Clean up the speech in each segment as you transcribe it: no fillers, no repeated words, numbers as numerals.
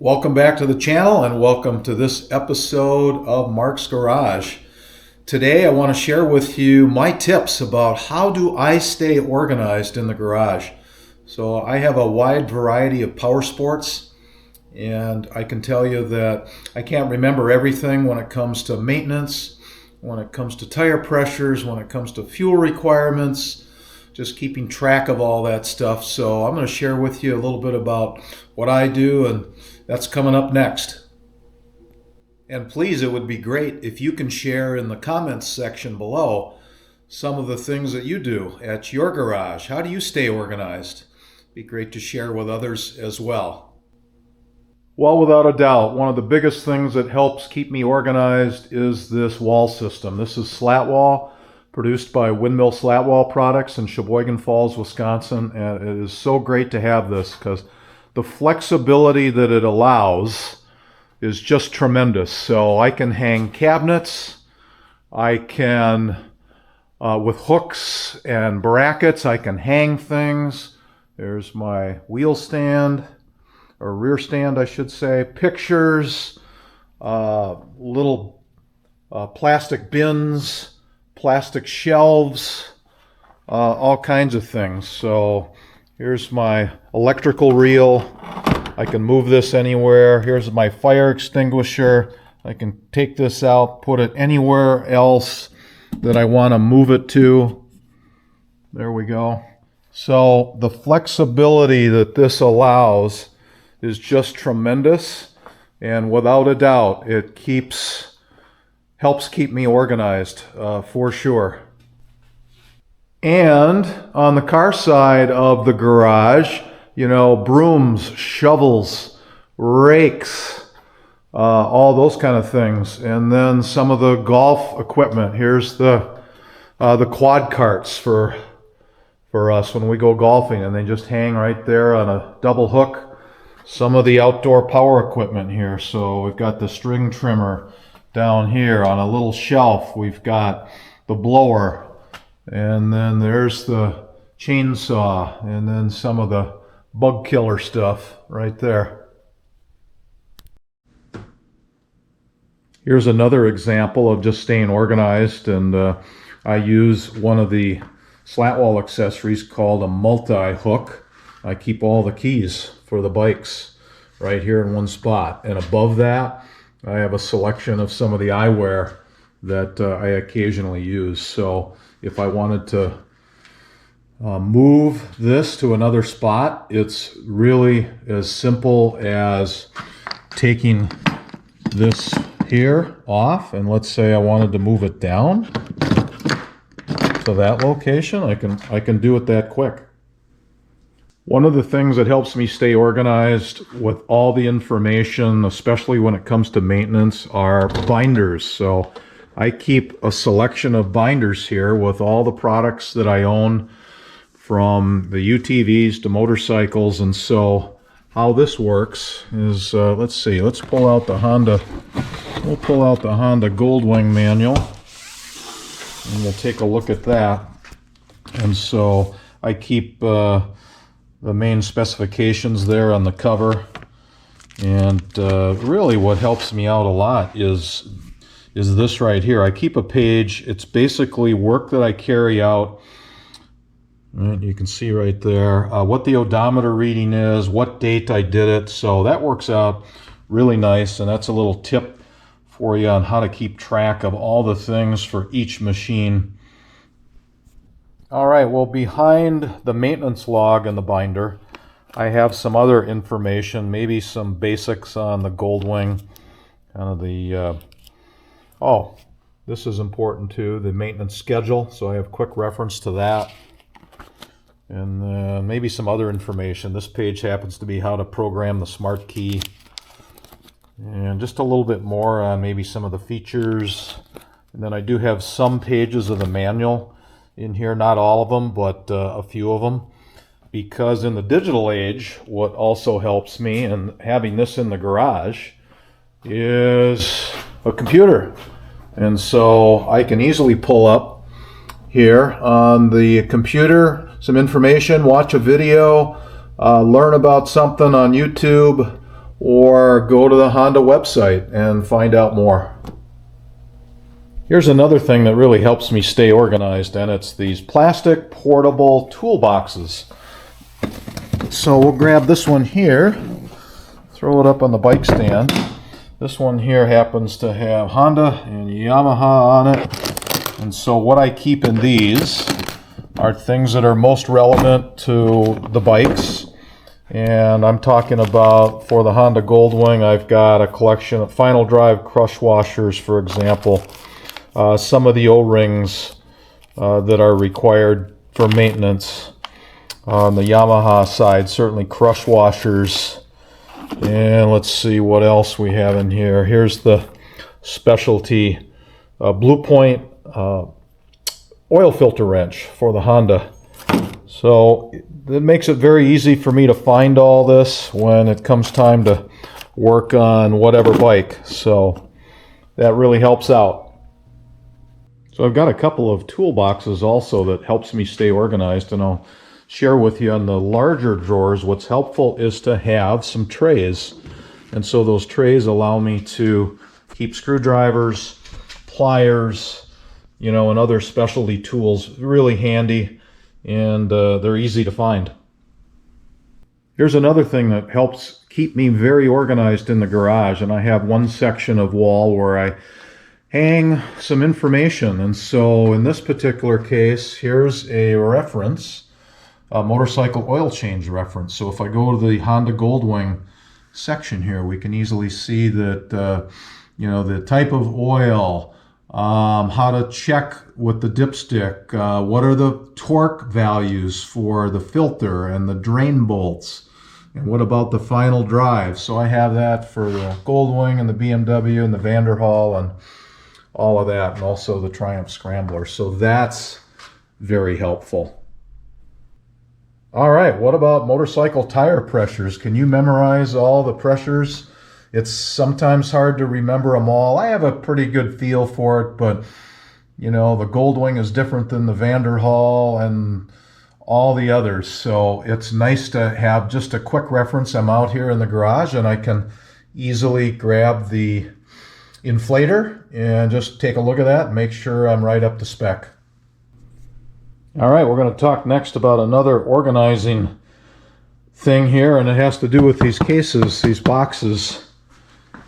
Welcome back to the channel and welcome to this episode of Mark's Garage. Today I want to share with you my tips about how do I stay organized in the garage. So I have a wide variety of power sports, and I can tell you that I can't remember everything when it comes to maintenance, when it comes to tire pressures, when it comes to fuel requirements, just keeping track of all that stuff. So I'm going to share with you a little bit about what I do, and that's coming up next. And please, it would be great if you can share in the comments section below some of the things that you do at your garage. How do you stay organized? It'd be great to share with others as well. Well, without a doubt, one of the biggest things that helps keep me organized is this wall system. This is Slatwall, produced by Windmill Slatwall Products in Sheboygan Falls, Wisconsin. And it is so great to have this because the flexibility that it allows is just tremendous. So I can hang cabinets, I can, with hooks and brackets, I can hang things. There's my wheel stand, or rear stand I should say, pictures, little plastic bins, plastic shelves, all kinds of things. So here's my electrical reel. I can move this anywhere. Here's my fire extinguisher. I can take this out, put it anywhere else that I want to move it to. There we go. So the flexibility that this allows is just tremendous, and without a doubt it helps keep me organized for sure. And on the car side of the garage, you know, brooms, shovels, rakes, all those kind of things. And then some of the golf equipment. Here's the quad carts for us when we go golfing, and they just hang right there on a double hook. Some of the outdoor power equipment here. So we've got the string trimmer down here on a little shelf. We've got the blower, and then there's the chainsaw, and then some of the bug killer stuff right there. Here's another example of just staying organized, and I use one of the Slatwall accessories called a multi-hook. I keep all the keys for the bikes right here in one spot, and above that I have a selection of some of the eyewear that I occasionally use. So if I wanted to move this to another spot, it's really as simple as taking this here off, and let's say I wanted to move it down to that location, I can do it that quick. One of the things that helps me stay organized with all the information, especially when it comes to maintenance, are binders. So I keep a selection of binders here with all the products that I own, from the UTVs to motorcycles. And so how this works is, let's see, let's pull out the Honda, we'll pull out the Honda Goldwing manual, and we'll take a look at that. And so I keep the main specifications there on the cover. And really what helps me out a lot is this right here. I keep a page. It's basically work that I carry out. And you can see right there what the odometer reading is, what date I did it. So that works out really nice, and that's a little tip for you on how to keep track of all the things for each machine. All right, well, behind the maintenance log in the binder, I have some other information, maybe some basics on the Goldwing, kind of the, oh, this is important too, the maintenance schedule. So I have quick reference to that. And maybe some other information. This page happens to be how to program the smart key. And just a little bit more on maybe some of the features. And then I do have some pages of the manual in here, not all of them, but a few of them. Because in the digital age, what also helps me, and having this in the garage, is a computer. And so I can easily pull up here on the computer some information, watch a video, learn about something on YouTube, or go to the Honda website and find out more. Here's another thing that really helps me stay organized, and it's these plastic portable toolboxes. So we'll grab this one here, throw it up on the bike stand. This one here happens to have Honda and Yamaha on it. And so what I keep in these are things that are most relevant to the bikes. And I'm talking about, for the Honda Goldwing, I've got a collection of final drive crush washers, for example. Some of the O-rings that are required for maintenance. On the Yamaha side, certainly crush washers. And let's see what else we have in here. Here's the specialty Blue Point oil filter wrench for the Honda. So it makes it very easy for me to find all this when it comes time to work on whatever bike. So that really helps out. So I've got a couple of toolboxes also that helps me stay organized, and I'll share with you on the larger drawers. What's helpful is to have some trays, and so those trays allow me to keep screwdrivers, pliers, and other specialty tools really handy, and they're easy to find. Here's another thing that helps keep me very organized in the garage, and I have one section of wall where I hang some information. And so in this particular case, here's a reference, a motorcycle oil change reference. So if I go to the Honda Goldwing section here, we can easily see that the type of oil, how to check with the dipstick, what are the torque values for the filter and the drain bolts, and what about the final drive. So I have that for the Goldwing and the BMW and the Vanderhall and all of that, and also the Triumph Scrambler. So that's very helpful. All right, what about motorcycle tire pressures? Can you memorize all the pressures? It's sometimes hard to remember them all. I have a pretty good feel for it, but the Goldwing is different than the Vanderhall and all the others. So it's nice to have just a quick reference. I'm out here in the garage and I can easily grab the inflator and just take a look at that and make sure I'm right up to spec. All right, we're going to talk next about another organizing thing here, and it has to do with these cases, these boxes.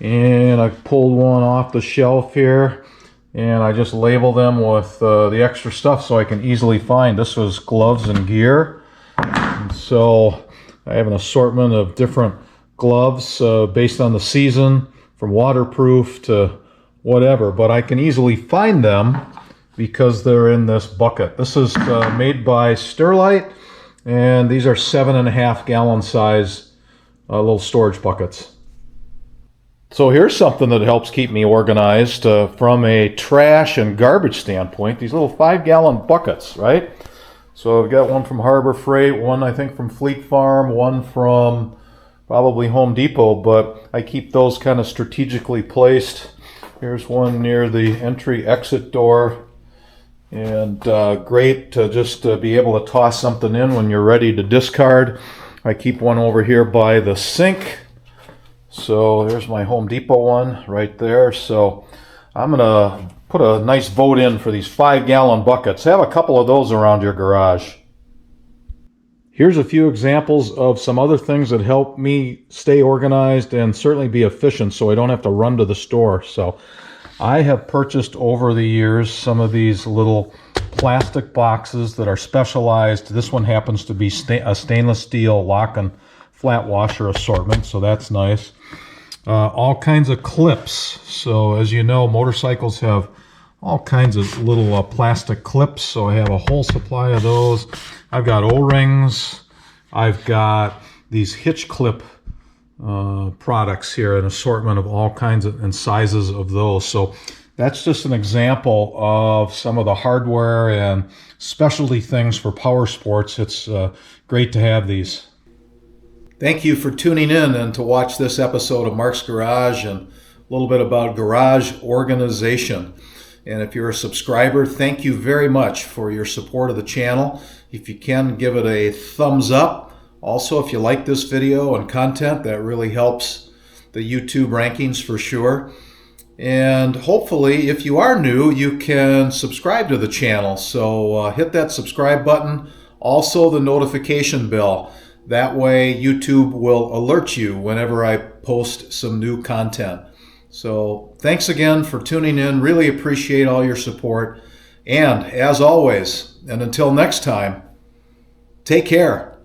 And I pulled one off the shelf here, and I just label them with the extra stuff so I can easily find. This was gloves and gear. And so I have an assortment of different gloves based on the season, from waterproof to whatever, but I can easily find them because they're in this bucket. This is made by Sterlite, and these are 7.5 gallon size little storage buckets. So here's something that helps keep me organized from a trash and garbage standpoint. These little 5 gallon buckets, right? So I've got one from Harbor Freight, one I think from Fleet Farm, one from probably Home Depot, but I keep those kind of strategically placed. Here's one near the entry-exit door. And great to just be able to toss something in when you're ready to discard. I keep one over here by the sink. So there's my Home Depot one right there. So I'm going to put a nice vote in for these 5 gallon buckets. Have a couple of those around your garage. Here's a few examples of some other things that help me stay organized and certainly be efficient so I don't have to run to the store. So I have purchased over the years some of these little plastic boxes that are specialized. This one happens to be a stainless steel lock and flat washer assortment, so that's nice. All kinds of clips. So as you know, motorcycles have all kinds of little plastic clips, so I have a whole supply of those. I've got O-rings. I've got these hitch clip products here, an assortment of all kinds of and sizes of those. So that's just an example of some of the hardware and specialty things for power sports. It's great to have these. Thank you for tuning in and to watch this episode of Mark's Garage and a little bit about garage organization. And if you're a subscriber, thank you very much for your support of the channel. If you can, give it a thumbs up. Also, if you like this video and content, that really helps the YouTube rankings for sure. And hopefully, if you are new, you can subscribe to the channel. So hit that subscribe button, also the notification bell. That way YouTube will alert you whenever I post some new content. So thanks again for tuning in. Really appreciate all your support. And as always, and until next time, take care.